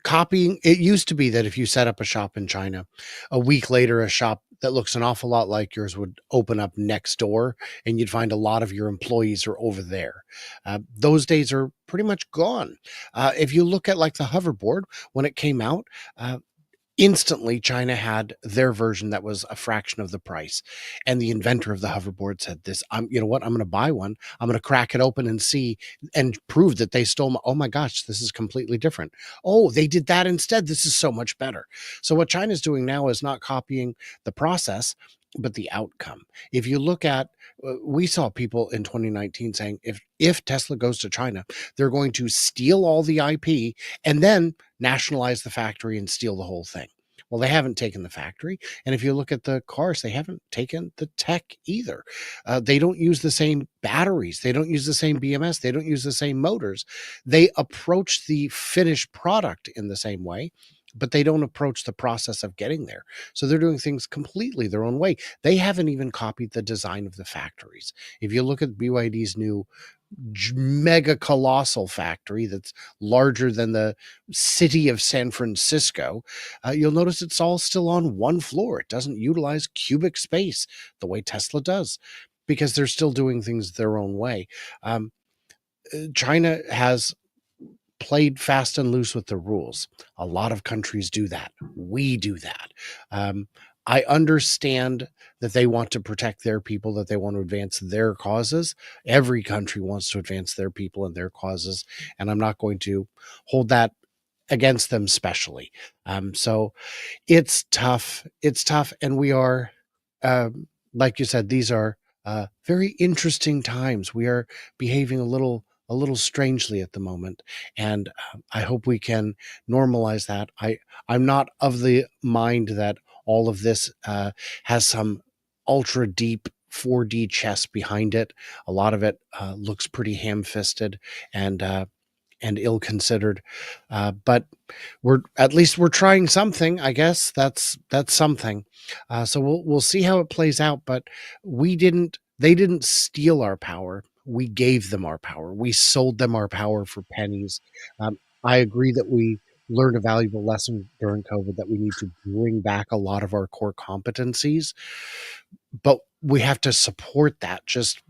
copying, it used to be that if you set up a shop in China, a week later a shop that looks an awful lot like yours would open up next door, and you'd find a lot of your employees are over there. Those days are pretty much gone. If you look at like the hoverboard, when it came out, instantly China had their version that was a fraction of the price, and the inventor of the hoverboard said this, I'm you know what, I'm going to buy one, I'm going to crack it open and see, and prove that they stole my, oh my gosh, this is completely different, oh they did that instead, this is so much better. So what China's doing now is not copying the process but the outcome. If you look at, we saw people in 2019 saying if Tesla goes to China, they're going to steal all the IP and then nationalize the factory and steal the whole thing. Well, they haven't taken the factory. And if you look at the cars, they haven't taken the tech either. They don't use the same batteries. They don't use the same BMS. They don't use the same motors. They approach the finished product in the same way, but they don't approach the process of getting there. So they're doing things completely their own way. They haven't even copied the design of the factories. If you look at BYD's new mega colossal factory that's larger than the city of San Francisco, you'll notice it's all still on one floor. It doesn't utilize cubic space the way Tesla does, because they're still doing things their own way. China has played fast and loose with the rules. A lot of countries do that. We do that. I understand that they want to protect their people, that they want to advance their causes. Every country wants to advance their people and their causes, and I'm not going to hold that against them specially. So it's tough. It's tough, and we are, like you said, these are very interesting times. We are behaving a little strangely at the moment, and I hope we can normalize that. I'm not of the mind that all of this has some ultra deep 4D chess behind it. A lot of it looks pretty ham-fisted and ill-considered, but we're at least we're trying something. I guess that's something. So we'll see how it plays out. But they didn't steal our power. We gave them our power. We sold them our power for pennies. I agree that we learned a valuable lesson during COVID, that we need to bring back a lot of our core competencies, but we have to support that. Just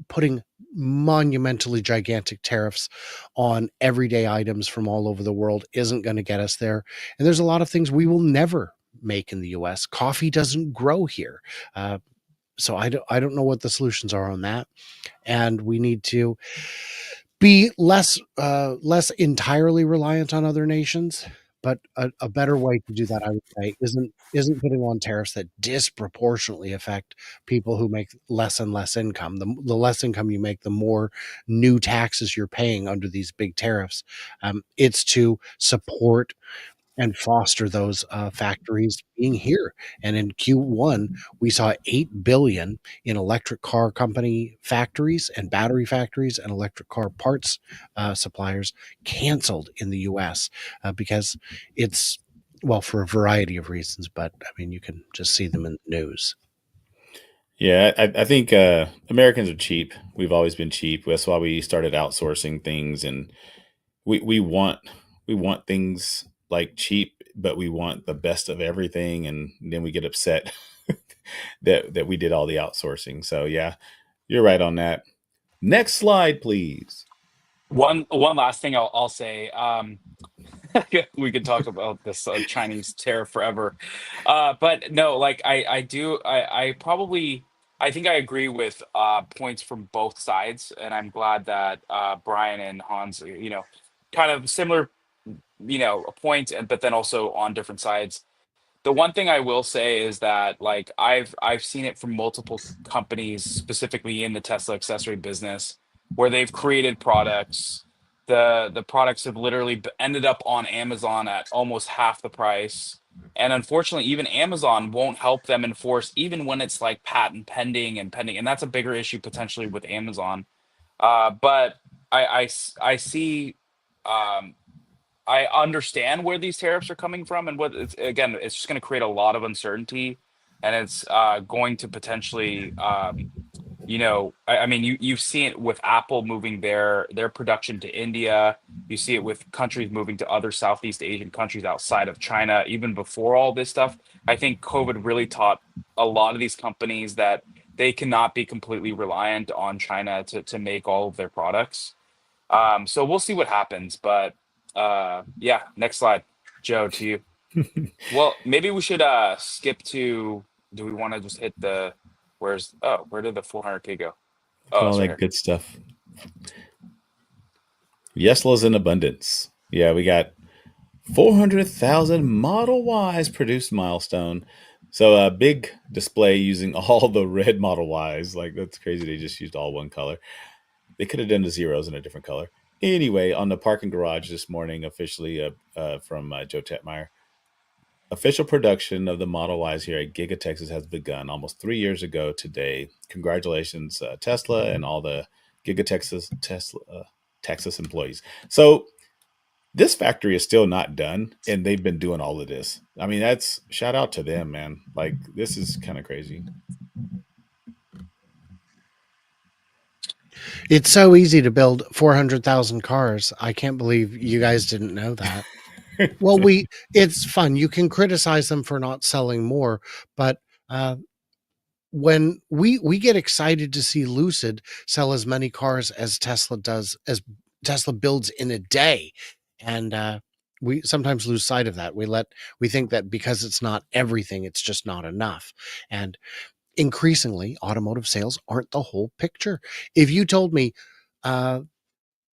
putting monumentally gigantic tariffs on everyday items from all over the world isn't going to get us there. And there's a lot of things we will never make in the US. Coffee doesn't grow here. So I don't know what the solutions are on that. And we need to be less entirely reliant on other nations. But a better way to do that, I would say, isn't putting on tariffs that disproportionately affect people who make less and less income. The less income you make, the more new taxes you're paying under these big tariffs. It's to support and foster those factories being here. And in Q1, we saw 8 billion in electric car company factories and battery factories and electric car parts suppliers canceled in the US because it's, well, for a variety of reasons, but I mean, you can just see them in the news. Yeah, I think Americans are cheap. We've always been cheap. That's why we started outsourcing things, and we want things like cheap, but we want the best of everything, and then we get upset that we did all the outsourcing. So yeah, you're right on that. Next slide, please. One last thing I'll say. We could talk about this Chinese tariff forever, but no, like I probably I think I agree with points from both sides, and I'm glad that Brian and Hans, kind of similar, points, and but then also on different sides. The one thing I will say is that like I've seen it from multiple companies, specifically in the Tesla accessory business, where they've created products. The products have literally ended up on Amazon at almost half the price. And unfortunately, even Amazon won't help them enforce, even when it's like patent pending and pending. And that's a bigger issue potentially with Amazon. But I see um, I understand where these tariffs are coming from, and what it's, again, it's just going to create a lot of uncertainty, and it's going to potentially, I mean, you've seen it with Apple moving their production to India. You see it with countries moving to other Southeast Asian countries outside of China. Even before all this stuff, I think COVID really taught a lot of these companies that they cannot be completely reliant on China to make all of their products. So we'll see what happens, but yeah, next slide, Joe, to you. Well, maybe we should skip to, do we want to just hit the, where did the 400K go? Look at Oh, all it's right that here. good stuff. Yesla's in abundance. Yeah, we got 400,000 Model Ys produced milestone. So a big display using all the red Model Ys. Like, that's crazy. They just used all one color. They could have done the zeros in a different color. Anyway, on the parking garage this morning, officially from Joe Tetmeyer, official production of the Model Ys here at Giga Texas has begun almost 3 years ago today. Congratulations, Tesla and all the Giga Texas employees. So this factory is still not done, and they've been doing all of this. I mean, that's shout out to them, man. Like, this is kind of crazy. It's so easy to build 400,000 cars. I can't believe you guys didn't know that. Well, it's fun. You can criticize them for not selling more, but when we get excited to see Lucid sell as many cars as Tesla builds in a day, and we sometimes lose sight of that. We think that because it's not everything, it's just not enough. And increasingly, automotive sales aren't the whole picture. If you told me uh,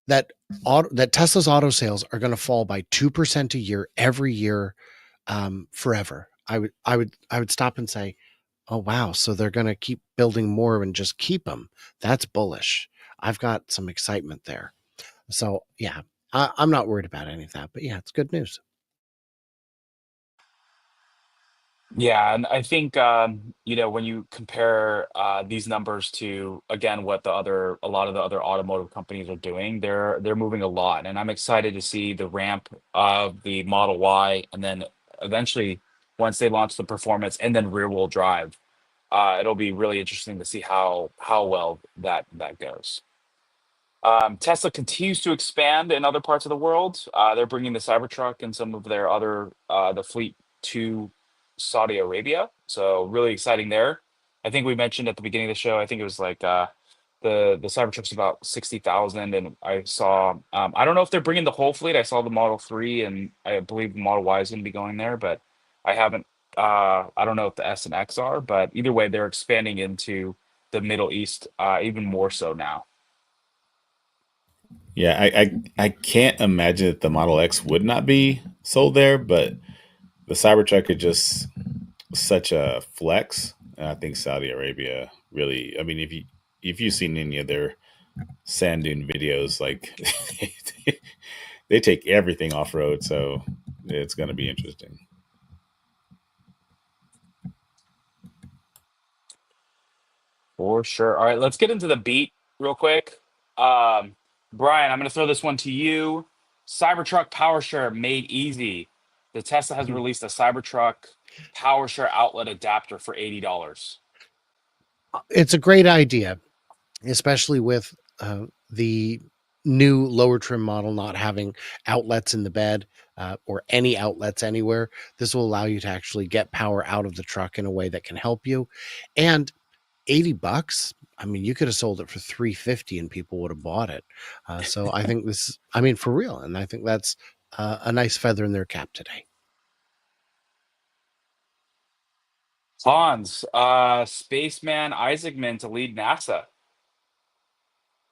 that Tesla's auto sales are going to fall by 2% a year every year forever, I would stop and say, oh wow, so they're going to keep building more and just keep them. That's bullish. I've got some excitement there. So yeah, I'm not worried about any of that. But yeah, it's good news. Yeah, and I think when you compare these numbers to again what a lot of the other automotive companies are doing, they're moving a lot, and I'm excited to see the ramp of the Model Y, and then eventually once they launch the performance and then rear wheel drive, it'll be really interesting to see how well that goes. Tesla continues to expand in other parts of the world. They're bringing the Cybertruck and some of their other the fleet to Saudi Arabia. So really exciting there. I think we mentioned at the beginning of the show. I think it was like the Cybertruck's about 60,000, and I saw. I don't know if they're bringing the whole fleet. I saw the Model 3, and I believe the Model Y is going to be going there, but I haven't. I don't know if the S and X are, but either way, they're expanding into the Middle East even more so now. Yeah, I can't imagine that the Model X would not be sold there, but the Cybertruck is just such a flex. And I think Saudi Arabia really. I mean, if you've seen any of their sand dune videos, like they take everything off road, so it's going to be interesting. For sure. All right, let's get into the beat real quick. Um, Brian, I'm going to throw this one to you. Cybertruck PowerShare made easy. The Tesla has released a Cybertruck PowerShare outlet adapter for $80. It's a great idea, especially with the new lower trim model not having outlets in the bed or any outlets anywhere. This will allow you to actually get power out of the truck in a way that can help you. And $80, I mean, you could have sold it for $350 and people would have bought it. So I think I mean, for real. And I think that's a nice feather in their cap today. Hans, Spaceman Isaacman to lead NASA.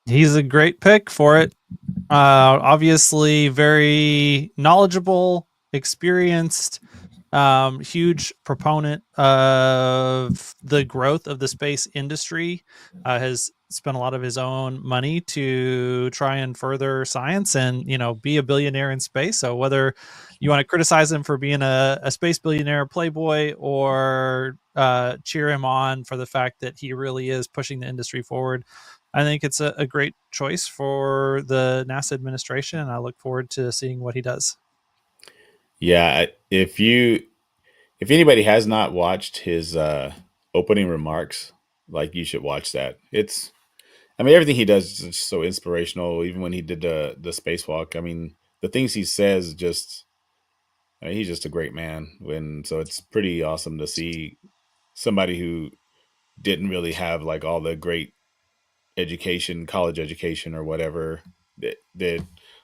He's a great pick for it. Obviously very knowledgeable, experienced, huge proponent of the growth of the space industry, has spent a lot of his own money to try and further science and, be a billionaire in space. So whether you want to criticize him for being a space billionaire playboy, or cheer him on for the fact that he really is pushing the industry forward, I think it's a great choice for the NASA administration, and I look forward to seeing what he does. Yeah, if anybody has not watched his opening remarks, like, you should watch that. I mean, everything he does is just so inspirational. Even when he did the spacewalk, I mean, the things he says just, I mean, he's just a great man. So it's pretty awesome to see somebody who didn't really have like all the great education, college education or whatever that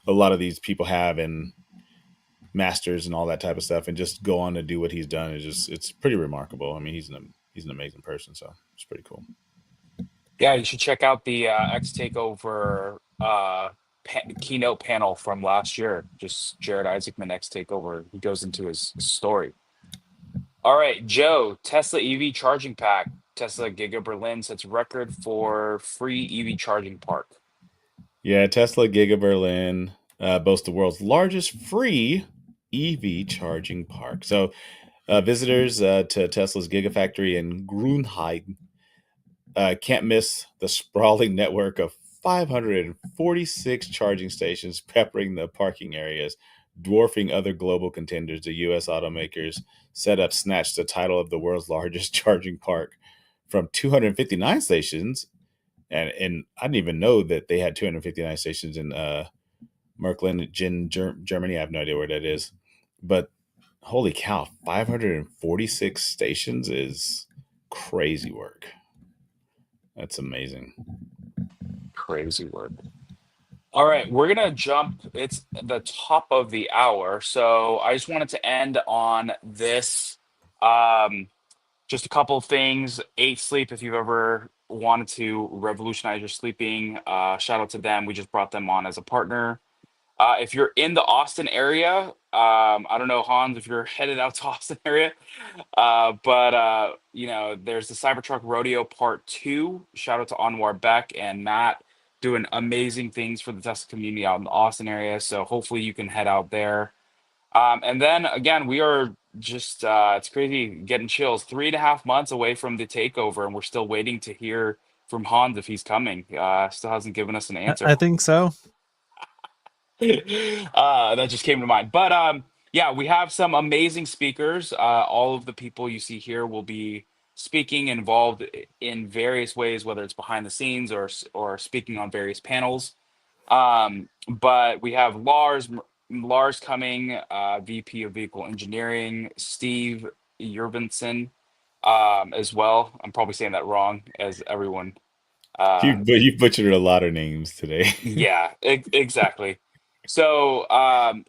a lot of these people have, and masters and all that type of stuff, and just go on to do what he's done is just, it's pretty remarkable. I mean, he's an amazing person, so it's pretty cool. Yeah, you should check out the X Takeover keynote panel from last year. Just Jared Isaacman X Takeover. He goes into his story. All right, Joe, Tesla EV charging pack. Tesla Giga Berlin sets record for free EV charging park. Yeah, Tesla Giga Berlin boasts the world's largest free EV charging park. So visitors to Tesla's Gigafactory in Grunheim can't miss the sprawling network of 546 charging stations peppering the parking areas, dwarfing other global contenders. The U.S. automakers set up snatched the title of the world's largest charging park from 259 stations. And I didn't even know that they had 259 stations in Märklingen, Germany. I have no idea where that is. But holy cow, 546 stations is crazy work. That's amazing. Crazy word. All right, we're gonna jump. It's the top of the hour, so I just wanted to end on this. Um, just a couple of things. 8 Sleep, if you've ever wanted to revolutionize your sleeping, shout out to them. We just brought them on as a partner. If you're in the Austin area, I don't know, Hans, if you're headed out to Austin area, but there's the Cybertruck Rodeo Part 2. Shout out to Anwar Beck and Matt, doing amazing things for the Tesla community out in the Austin area. So hopefully you can head out there. And then again, we are just, it's crazy getting chills. 3.5 months away from the takeover, and we're still waiting to hear from Hans if he's coming. Still hasn't given us an answer. I think so. That just came to mind. But yeah, we have some amazing speakers. All of the people you see here will be speaking, involved in various ways, whether it's behind the scenes or speaking on various panels. But we have Lars coming, VP of Vehicle Engineering, Steve Jurvensen, as well. I'm probably saying that wrong, as everyone. You've butchered a lot of names today. Yeah, exactly. So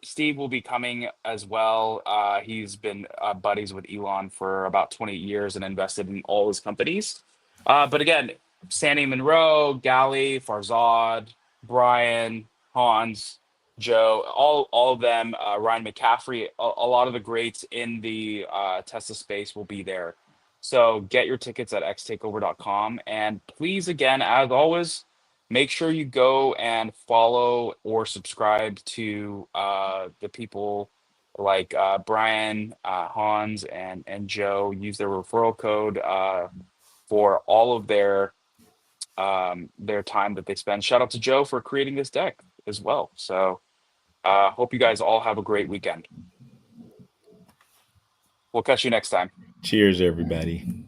Steve will be coming as well. He's been buddies with Elon for about 20 years and invested in all his companies. But again, Sandy Monroe, Gally, Farzad, Brian, Hans, Joe, all of them, Ryan McCaffrey, a lot of the greats in the Tesla space will be there. So get your tickets at xtakeover.com. And please, again, as always, make sure you go and follow or subscribe to the people like Brian, Hans, and Joe. Use their referral code for all of their time that they spend. Shout out to Joe for creating this deck as well. So hope you guys all have a great weekend. We'll catch you next time. Cheers, everybody.